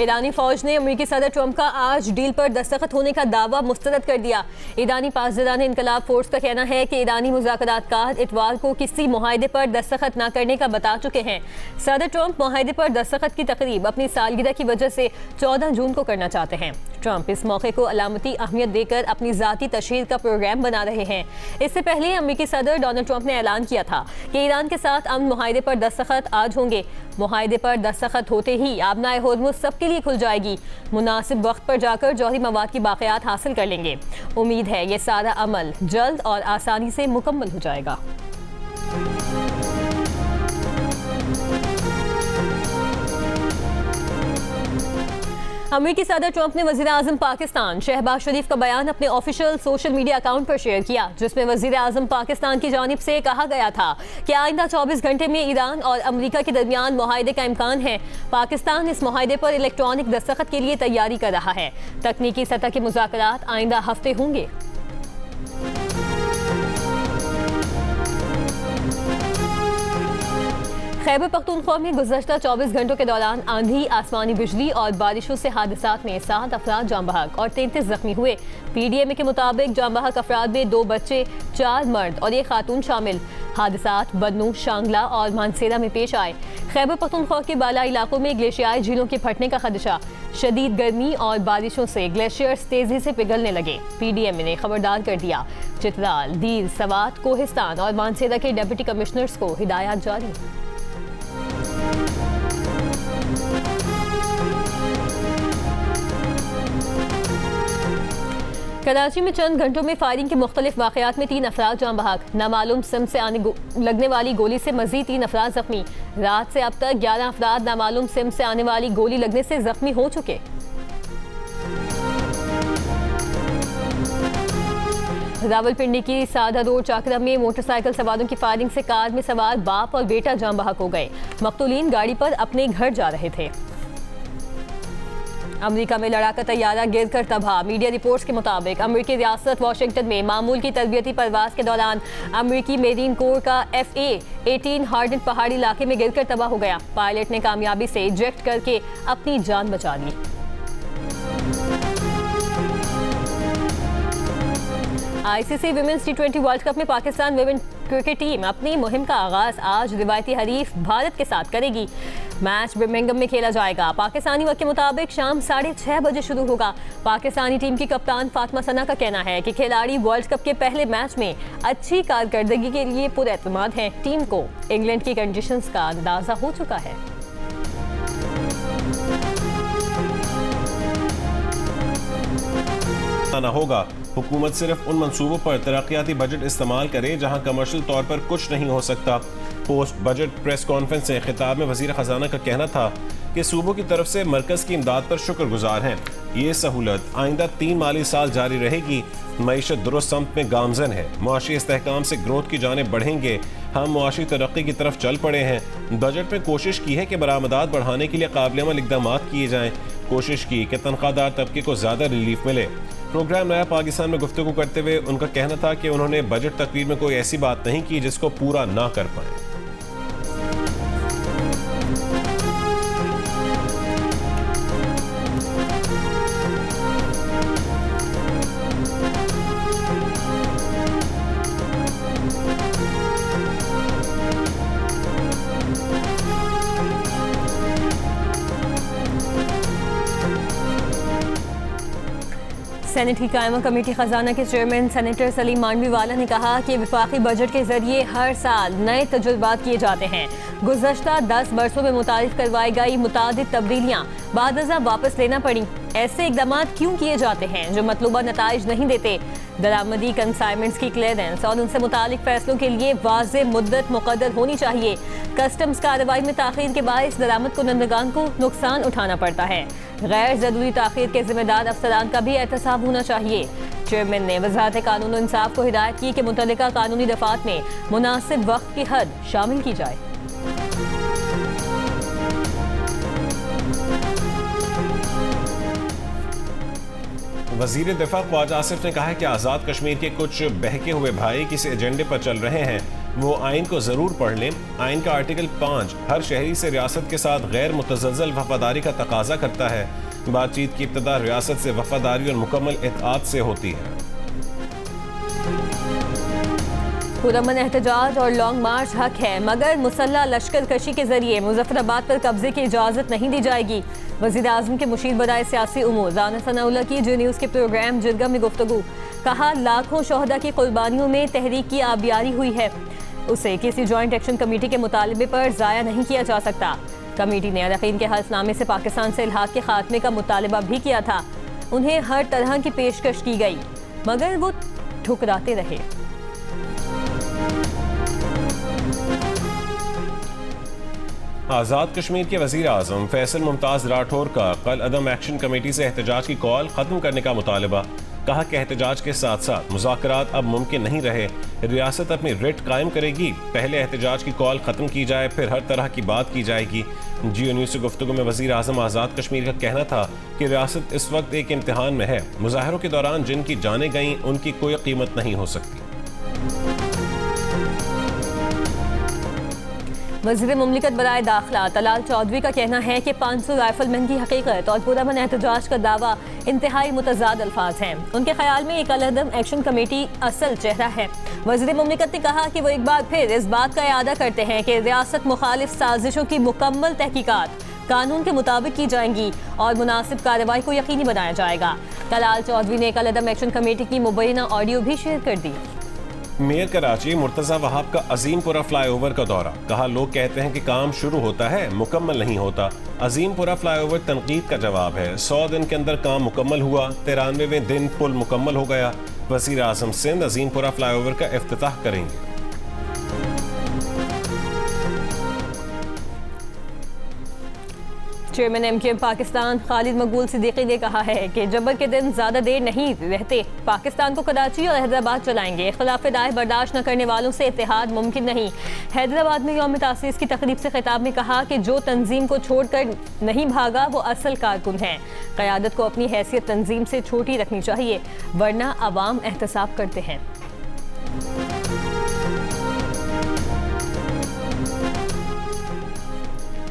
ईरानी फौज ने अमेरिकी सदर ट्रंप का आज डील पर दस्तखत होने का दावा मुस्तरद कर दिया। ईरानी पासदारान इनकलाब फोर्स का कहना है कि ईरानी मुज़ाकरातकार इतवार को किसी मुआहदे पर दस्तखत न करने का बता चुके हैं। सदर ट्रंप मुआहदे पर दस्तखत की तकरीब अपनी सालगिरह की वजह से 14 जून को करना चाहते हैं। ट्रंप इस मौके को अलामती अहमियत देकर अपनी ज़ाती तशहीर का प्रोग्राम बना रहे हैं। इससे पहले अमेरिकी सदर डोनाल्ड ट्रंप ने ऐलान किया था कि ईरान के साथ अमन मुआहदे पर दस्तखत आज होंगे। मुआहदे पर दस्तखत होते ही आबनाए होर्मुज़ सबके लिए खुल जाएगी। मुनासिब वक्त पर जाकर जौहरी मवाद की बाक़ियात हासिल कर लेंगे। उम्मीद है ये सारा अमल जल्द और आसानी से मुकम्मल हो जाएगा। अमेरिकी सदर ट्रंप ने वज़ीर आज़म पाकिस्तान शहबाज शरीफ का बयान अपने ऑफिशियल सोशल मीडिया अकाउंट पर शेयर किया, जिसमें वज़ीर आज़म पाकिस्तान की जानिब से कहा गया था कि आइंदा 24 घंटे में ईरान और अमेरिका के दरमियान मुआहदे का इम्कान है। पाकिस्तान इस मुआहदे पर इलेक्ट्रॉनिक दस्तखत के लिए तैयारी कर रहा है। तकनीकी सतह के मुज़ाकरात आइंदा हफ्ते होंगे। खैबर पख्तूनख्वा में गुज़श्ता 24 घंटों के दौरान आंधी, आसमानी बिजली और बारिशों से हादसात में 7 अफराद जाँ बहक और 33 जख्मी हुए। PDMA के मुताबिक जाँ बहक अफराद में 2 बच्चे, 4 मर्द और 1 खातून शामिल। हादसात बन्नू, शांगला और मानसेरा में पेश आए। खैबर पख्तूनख्वा के बाला इलाकों में ग्लेशियाई झीलों के फटने का खदशा। शदीद गर्मी और बारिशों से ग्लेशियर्स तेजी से पिघलने लगे। PDMA ने खबरदार कर दिया। चित्राल, दीर, सवात, कोहिस्तान और मानसेरा के डिप्टी कमिश्नर्स को हिदायत जारी। कराची में चंद घंटों में फायरिंग के मुख्तलिफ वाक़यात में 3 अफराद जाँ बहक। नामालूम सिम से लगने वाली गोली से मजीद 3 अफराद जख्मी। रात से अब तक 11 अफराद नामालूम सिम से आने वाली गोली लगने से जख्मी हो चुके। रावलपिंडी की सादा रोड चाकरा में मोटरसाइकिल सवारों की फायरिंग से कार में सवार बाप और बेटा जाँ बहक हो गए। मकतूलीन गाड़ी पर अपने घर जा रहे थे। अमेरिका में लड़ाका तैयारा गिरकर तबाह। मीडिया रिपोर्ट्स के मुताबिक अमेरिकी रियासत वाशिंगटन में मामूल की तरबियती परवाज के दौरान अमेरिकी मेरीन कोर का FA-18 हार्डन पहाड़ी इलाके में गिरकर तबाह हो गया। पायलट ने कामयाबी से इजेक्ट करके अपनी जान बचा ली। ICC women's T20 world cup में पाकिस्तान विमेन क्रिकेट टीम अपनी मुहिम का आगाज आज रिवायती हरीफ भारत के साथ करेगी। मैच बर्मिंघम में खेला जाएगा। पाकिस्तानी वक्त के मुताबिक शाम 6:30 बजे शुरू होगा। पाकिस्तानी टीम की कप्तान फातिमा सना का कहना है कि खिलाड़ी वर्ल्ड कप के पहले मैच में अच्छी कारकर्दगी के लिए पुरएतमाद हैं। टीम को इंग्लैंड की कंडीशंस का अंदाजा हो चुका है। होगा हुकूमत सिर्फ उन मंसूबों पर तरक्याती बजट इस्तेमाल करे जहां कमर्शियल तौर पर कुछ नहीं हो सकता। पोस्ट बजट प्रेस कॉन्फ्रेंस से खिताब में वजीर खजाना का कहना था कि सूबों की तरफ से मरकज की इमदाद पर शुक्रगुजार हैं। ये सहूलत आइंदा 3 माली साल जारी रहेगी। मईशत दुरुस्त समत में गामजन है। मुआशी इस्तेहकाम से ग्रोथ की जाने बढ़ेंगे। हम मुआशी तरक्की की तरफ चल पड़े हैं। बजट में कोशिश की है कि बरामदात बढ़ाने के लिए काबिल अमल इक़दाम किए जाएँ। कोशिश की कि तनख्वाहदार तबके को ज़्यादा रिलीफ मिले। प्रोग्राम नया पाकिस्तान में गुफ्तगू करते हुए उनका कहना था कि उन्होंने बजट तकरीर में कोई ऐसी बात नहीं की जिसको पूरा ना कर पाए। सेनेट की कायमा कमेटी खजाना के चेयरमैन सेनेटर सलीम मांडवीवाला ने कहा कि विफाकी बजट के जरिए हर साल नए तजुर्बात किए जाते हैं। गुज़श्ता 10 बरसों में मुतारिफ करवाई गई मुतादिद तब्दीलियाँ बादज़ा वापस लेना पड़ी। ऐसे इकदाम क्यों किए जाते हैं जो मतलूबा नताइज नहीं देते? दरामदी कंसाइनमेंट्स की क्लियरेंस और उनसे मुतालिक फैसलों के लिए वाज़ेह मुद्दत मुक़द्दर होनी चाहिए। कस्टम्स कार्रवाई में ताख़ीर के बाइस दरामद कुनंदगान को नुकसान उठाना पड़ता है। गैर ज़रूरी ताख़ीर के ज़िम्मेदार अफसरान का भी एहतसाब होना चाहिए। चेयरमैन ने वज़ारत कानून और इंसाफ को हिदायत की कि मुतल्लिका कानूनी दफ़ात में मुनासिब वक्त की हद शामिल की जाए। वज़ीर दिफा ख्वाजा आसिफ ने कहा है कि आज़ाद कश्मीर के कुछ बहके हुए भाई किसी एजेंडे पर चल रहे हैं। वो आइन को ज़रूर पढ़ लें। आइन का आर्टिकल 5 हर शहरी से रियासत के साथ गैर मुतज़लज़ल वफादारी का तकाजा करता है। बातचीत की इब्तिदा रियासत से वफादारी और मुकम्मल इत्तेहाद से होती है। पुरअमन एहतजाज और लॉन्ग मार्च हक है, मगर मुसल्लह लश्कर कशी के जरिए मुजफ्फराबाद पर कब्जे की इजाज़त नहीं दी जाएगी। वज़ीर आज़म के मुशीर बराए सियासी उमूर राना सनाउल्लाह की जी न्यूज़ के प्रोग्राम जिरगा में गुफ्तगू। कहा, लाखों शोहदा की कुर्बानियों में तहरीक की आबियारी हुई है, उसे किसी जॉइंट एक्शन कमेटी के मुतालबे पर ज़ाया नहीं किया जा सकता। कमेटी ने अरकान के हल्फनामे से पाकिस्तान से इल्हाक के खात्मे का मुतालबा भी किया था। उन्हें हर तरह की पेशकश की गई, मगर वो ठुकराते रहे। आज़ाद कश्मीर के वज़ीर आज़म फैसल मुमताज़ राठौर का कल अदम एक्शन कमेटी से एहतजाज की कॉल ख़त्म करने का मुतालबा। कहा कि एहतजाज के साथ साथ मुज़ाकरात अब मुमकिन नहीं रहे। रियासत अपनी रिट कायम करेगी। पहले एहतजाज की कॉल ख़त्म की जाए, फिर हर तरह की बात की जाएगी। जियो न्यूज़ से गुफ्तगू में वज़ीर आज़म आज़ाद कश्मीर का कहना था कि रियासत इस वक्त एक इम्तिहान में है। मुज़ाहरों के दौरान जिनकी जानें गईं उनकी कोई कीमत नहीं हो सकती। वज़ीर मुमलिकत बराए दाखिला तलाल चौधरी का कहना है कि 500 राइफलमैन की हकीकत और पुरअमन एहतजाज का दावा इंतहाई मुतज़ाद अल्फाज हैं। उनके ख्याल में एक अलहदम एक्शन कमेटी असल चेहरा है। वज़ीर मुमलिकत ने कहा कि वो एक बार फिर इस बात का इआदा करते हैं कि रियासत मुखालिफ साजिशों की मुकम्मल तहकीकात कानून के मुताबिक की जाएंगी और मुनासिब कार्रवाई को यकीनी बनाया जाएगा। तलाल चौधरी ने एक अलहदम एक्शन कमेटी की मुबैना ऑडियो भी शेयर कर दी। मेयर कराची मुर्तज़ा वहाब का अजीमपुरा फ्लाईओवर का दौरा। कहा, लोग कहते हैं कि काम शुरू होता है, मुकम्मल नहीं होता। अजीमपुरा फ्लाईओवर तनकीद का जवाब है। 100 दिन के अंदर काम मुकम्मल हुआ, 93वें दिन पुल मुकम्मल हो गया। वज़ीर आज़म सिंध अजीमपुरा फ्लाईओवर का इफ्तिताह करेंगे। चेयरमैन MKM पाकिस्तान खालिद मकबूल सिद्दीकी ने कहा है कि जबर के दिन ज़्यादा देर नहीं रहते। पाकिस्तान को कराची और हैदराबाद चलाएंगे। इख्तिलाफ राय बर्दाश्त न करने वालों से इत्तेहाद मुमकिन नहीं। हैदराबाद में यौम तासीस की तकरीब से खिताब में कहा कि जो तंजीम को छोड़कर नहीं भागा वो असल कारकुन है। क़यादत को अपनी हैसियत तंजीम से छोटी रखनी चाहिए, वरना अवाम एहतसाब करते हैं।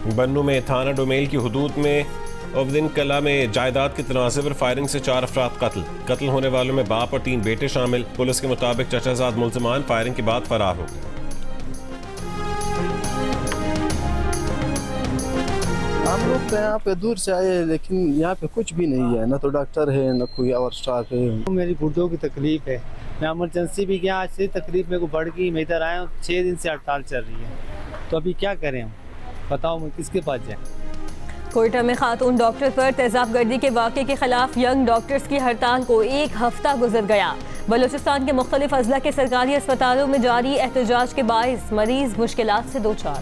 बन्नू में थाना डोमेल की हुदूद में उवदिन कला में जायदाद के तनाज़े पर फायरिंग से 4 अफराद कत्ल होने वालों में बाप और 3 बेटे शामिल। पुलिस के मुताबिक चचाजाद मुल्ज़िमान फायरिंग के बाद फरार हो गए। हम लोग तो यहाँ पे दूर से आए, लेकिन यहाँ पे कुछ भी नहीं है, ना तो डॉक्टर है ना कोई और स्टाफ है। मेरी गुर्दों की तकलीफ है, मैं इमरजेंसी भी गया, आज से तकलीफ मेरे को बढ़ गई। मैं इधर आया हूँ, 6 दिन से हड़ताल चल रही है, तो अभी क्या करें हम, बताओ मैं किसके पास जाएं? कोयटा में खातून डॉक्टर पर तेजाब गर्दी के वाक़े के खिलाफ यंग डॉक्टर्स की हड़ताल को 1 हफ्ता गुजर गया। बलूचिस्तान के मुख्तलिफ अजला के सरकारी अस्पतालों में जारी एहतजाज के बाइस मरीज मुश्किलात से दो चार।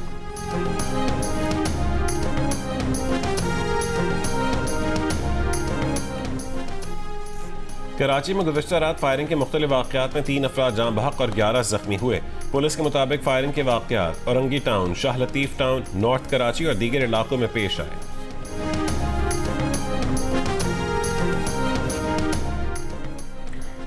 कराची में गुज़श्ता रात फायरिंग के मुख्तलिफ वाक़यात में 3 अफराद जाँ बहक और 11 जख्मी हुए। पुलिस के मुताबिक फायरिंग के वाक़यात Orangi town, Shah Latif town, north Karachi और दीगर इलाकों में पेश आए।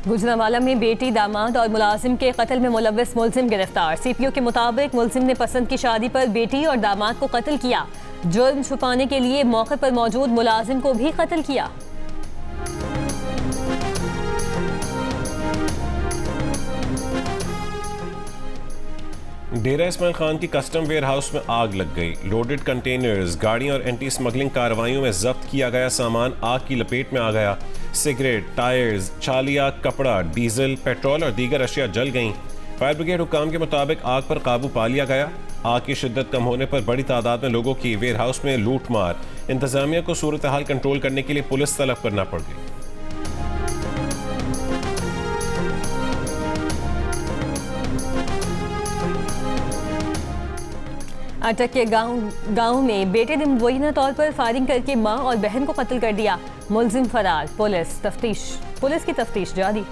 गुजरांवाला में बेटी, दामाद और मुलाजिम के कत्ल में मुलव्वस मुल्जिम गिरफ्तार। CPO के मुताबिक मुल्जिम ने पसंद की शादी पर बेटी और दामाद को कत्ल किया। जुर्म छुपाने के लिए मौके पर मौजूद मुलाजिम को भी कत्ल किया। डेरा इस्माइल खान की कस्टम वेयर हाउस में आग लग गई। लोडेड कंटेनर्स, गाड़ियां और एंटी स्मगलिंग कार्रवाइयों में जब्त किया गया सामान आग की लपेट में आ गया। सिगरेट, टायर्स, छालिया, कपड़ा, डीजल, पेट्रोल और दीगर अशिया जल गईं। फायर ब्रिगेड हुक्काम के मुताबिक आग पर काबू पा लिया गया। आग की शिद्दत कम होने पर बड़ी तादाद में लोगों की वेयर हाउस में लूट मार। इंतजामिया को सूरत हाल कंट्रोल करने के लिए पुलिस तलब करना पड़ गई। अटक के गांव में बेटे ने मुबैना तौर पर फायरिंग करके मां और बहन को कत्ल कर दिया। मुल्जिम फरार, पुलिस की तफ्तीश जारी।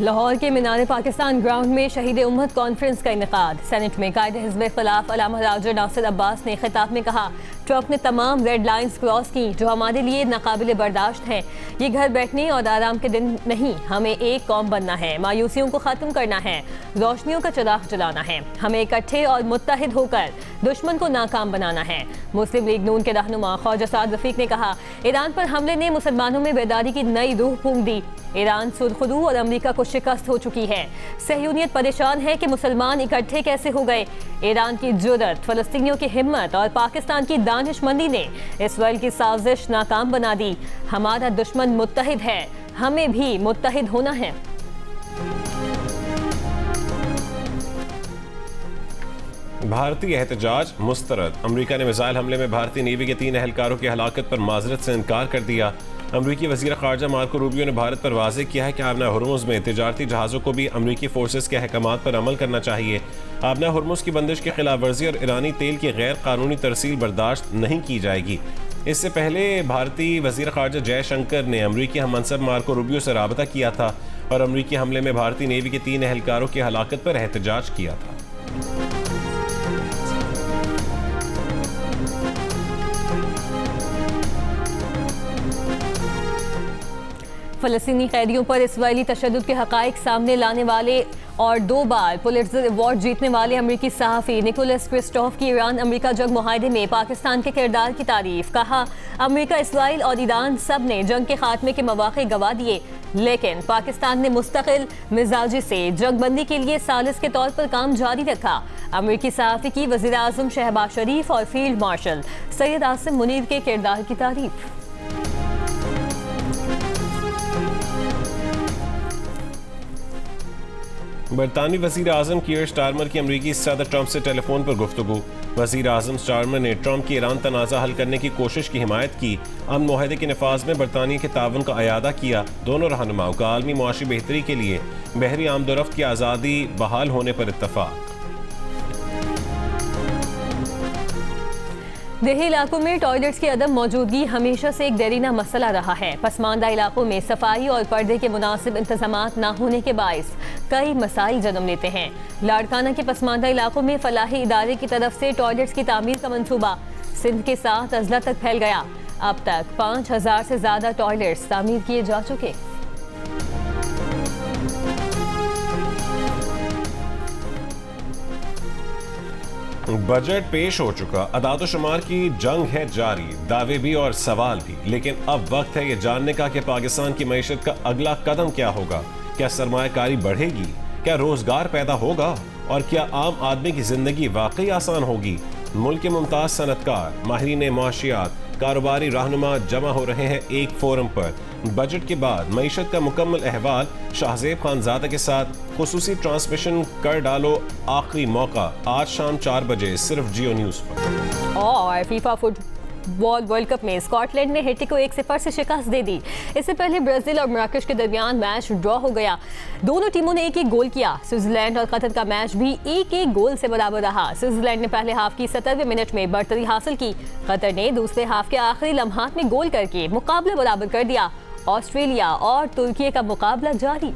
लाहौर के मीनार पाकिस्तान ग्राउंड में शहीद उम्मत कॉन्फ्रेंस का इनेकाद। सेनेट में कायदे हिज़्ब खिलाफ अल्लामा राजा नासिर अब्बास ने खिताब में कहा, ट्रम्प ने तमाम रेड लाइंस क्रॉस की जो हमारे लिए नाकाबिले बर्दाश्त हैं। ये घर बैठने और आराम के दिन नहीं, हमें एक कौम बनना है, मायूसियों को ख़त्म करना है, रोशनियों का चिराग जलाना है। हमें इकट्ठे और मुत्तहिद होकर दुश्मन को नाकाम बनाना है। मुस्लिम लीग नून के रहनुमा ख्वाजा साद रफीक ने कहा, ईरान पर हमले ने मुसलमानों में बेदारी की नई रूह फूंक दी। ईरान सुरखरू और अमेरिका को शिकस्त हो चुकी है। सहयूनियत परेशान है कि मुसलमान इकट्ठे कैसे हो गए। ईरान की जुर्रत, फलस्तीनियों की हिम्मत और पाकिस्तान की दानिशमंदी ने इसराइल की साजिश नाकाम बना दी। हमारा दुश्मन मुत्तहिद है, हमें भी मुत्तहिद होना है। भारतीय एहतजाज मुस्तरद। अमेरिका ने मिसाइल हमले में भारतीय नेवी के 3 एहलकारों की हलाकत पर माजरत से इनकार कर दिया। अमरीकी वज़ीर ख़ारजा मार्को रूबियो ने भारत पर वाज़ेह किया है कि आबना हुर्मुज़ में तिजारती जहाज़ों को भी अमरीकी फोर्सेस के अहकामात पर अमल करना चाहिए। आबना हुर्मुज़ की बंदिश की खिलाफ वर्जी और ईरानी तेल की गैर कानूनी तरसील बर्दाश्त नहीं की जाएगी। इससे पहले भारतीय वज़ीर ख़ारजा जयशंकर ने अमरीकी हममनसब मार्को रूबियो से राबता किया था और अमरीकी हमले में भारतीय नेवी के 3 एहलकारों की हलाकत पर एहतजाज किया था। फ़लस्तीनी कैदियों पर इसराइली तशद्दुद के हक़ाइक़ सामने लाने वाले और 2 बार पुलित्ज़र अवार्ड जीतने वाले अमरीकी सहाफ़ी निकोलस क्रिस्टोफ की ईरान अमरीका जंग मुआहदे में पाकिस्तान के किरदार की तारीफ़। कहा, अमरीका, इसराइल और ईरान सब ने जंग के खात्मे के मौक़े गंवा दिए, लेकिन पाकिस्तान ने मुस्तकिल मिजाजी से जंगबंदी के लिए सालिस के तौर पर काम जारी रखा। अमरीकी सहाफ़ी की वज़ीर आज़म शहबाज शरीफ और फील्ड मार्शल सैयद आसिम मुनीर के किरदार की तारीफ़। बरतानवी वज़ीर आज़म कीयर स्टारमर की अमरीकी सदर ट्रंप से टेलीफोन पर गुफ्तगू। वज़ीर आज़म स्टारमर ने ट्रंप की ईरान तनाज़ा हल करने की कोशिश की हिमायत की। अमन मुआहदे के नफाज में बरतानिया के तावन का अयादा किया। दोनों रहनुमाओं का आलमी मुआशी बेहतरी के लिए बहरी आमदोरफ्त की आज़ादी बहाल होने पर इत्तफाक। देही इलाकों में टॉयलेट्स की अदम मौजूदगी हमेशा से एक देरीना मसला रहा है। पसमानदा इलाकों में सफाई और पर्दे के मुनासिब इंतजामात न होने के बाइस कई मसाइल जन्म लेते हैं। लाड़काना के पसमानदा इलाकों में फलाही इदारे की तरफ से टॉयलेट्स की तामीर का मंसूबा सिंध के साथ अजला तक फैल गया। अब तक 5000 से ज्यादा टॉयलेट्स तामीर किए जा चुके। बजट पेश हो चुका, अदाद-ओ-शुमार की जंग है जारी, दावे भी और सवाल भी। लेकिन अब वक्त है ये जानने का कि पाकिस्तान की मईशत का अगला कदम क्या होगा। क्या सरमायाकारी बढ़ेगी, क्या रोजगार पैदा होगा और क्या आम आदमी की जिंदगी वाकई आसान होगी। मुल्क के मुमताज सनतकार, माहिरीन मुआशियात, कारोबारी रहनुमा जमा हो रहे हैं एक फोरम पर। बजट के बाद मईशत का मुकम्मल अहवाल शाहजेब खानजादा के साथ खुसूसी ट्रांसमिशन कर डालो। आखिरी मौका आज शाम 4 बजे सिर्फ जियो न्यूज़ पर। और फीफा फुटबॉल वर्ल्ड कप में स्कॉटलैंड ने हैटी को 1-0 से शिकस्त दे दी। इससे पहले ब्राजील और मराकश के दरमियान मैच ड्रॉ हो गया। दोनों टीमों ने 1-1 गोल किया। स्विट्जरलैंड और कतर का मैच भी 1-1 गोल से बराबर रहा। स्विट्जरलैंड ने पहले हाफ की 70वें मिनट में बढ़तरी हासिल की। कतर ने दूसरे हाफ के आखिरी लम्हात में गोल करके मुकाबला बराबर कर दिया। ऑस्ट्रेलिया और तुर्की का मुकाबला जारी।